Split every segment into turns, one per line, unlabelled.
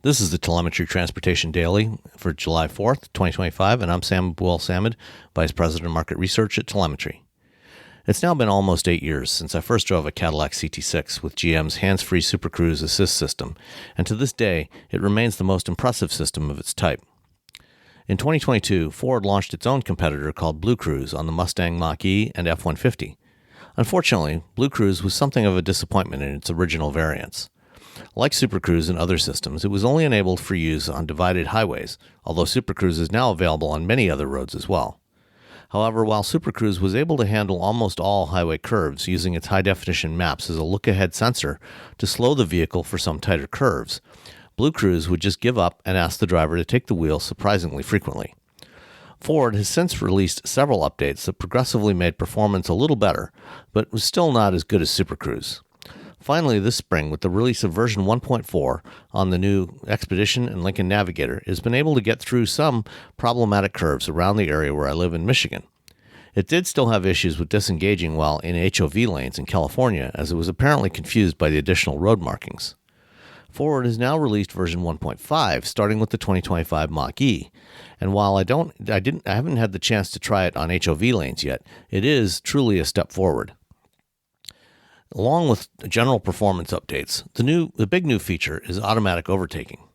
This is the Telemetry Transportation Daily for July 4th, 2025, and I'm Sam Buell-Samad, Vice President of Market Research at Telemetry. It's now been almost 8 years since I first drove a Cadillac CT6 with GM's hands-free Super Cruise Assist system, and to this day, it remains the most impressive system of its type. In 2022, Ford launched its own competitor called BlueCruise on the Mustang Mach-E and F-150. Unfortunately, BlueCruise was something of a disappointment in its original variants. Like Super Cruise and other systems, it was only enabled for use on divided highways, although Super Cruise is now available on many other roads as well. However, while Super Cruise was able to handle almost all highway curves using its high-definition maps as a look-ahead sensor to slow the vehicle for some tighter curves, BlueCruise would just give up and ask the driver to take the wheel surprisingly frequently. Ford has since released several updates that progressively made performance a little better, but was still not as good as Super Cruise. Finally, this spring, with the release of version 1.4 on the new Expedition and Lincoln Navigator, it has been able to get through some problematic curves around the area where I live in Michigan. It did still have issues with disengaging while in HOV lanes in California, as it was apparently confused by the additional road markings. Ford has now released version 1.5, starting with the 2025 Mach-E, and while I haven't had the chance to try it on HOV lanes yet, it is truly a step forward. Along with general performance updates, the big new feature is automatic overtaking.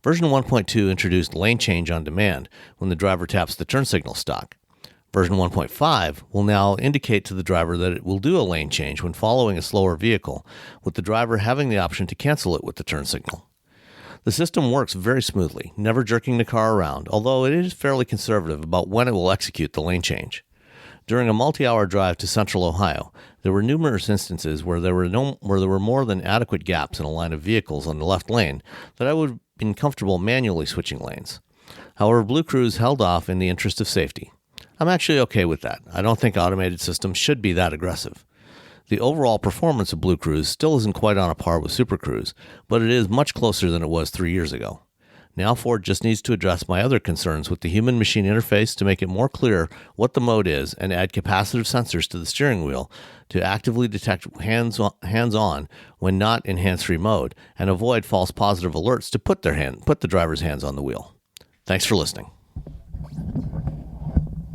Version 1.2 introduced lane change on demand when the driver taps the turn signal stalk. Version 1.5 will now indicate to the driver that it will do a lane change when following a slower vehicle, with the driver having the option to cancel it with the turn signal. The system works very smoothly, never jerking the car around, although it is fairly conservative about when it will execute the lane change. During a multi-hour drive to central Ohio, there were numerous instances where there were more than adequate gaps in a line of vehicles on the left lane that I would have been comfortable manually switching lanes. However, BlueCruise held off in the interest of safety. I'm actually okay with that. I don't think automated systems should be that aggressive. The overall performance of BlueCruise still isn't quite on a par with Super Cruise, but it is much closer than it was 3 years ago. Now Ford just needs to address my other concerns with the human-machine interface to make it more clear what the mode is and add capacitive sensors to the steering wheel to actively detect hands-on when not in hands-free mode and avoid false positive alerts to put the driver's hands on the wheel. Thanks for listening.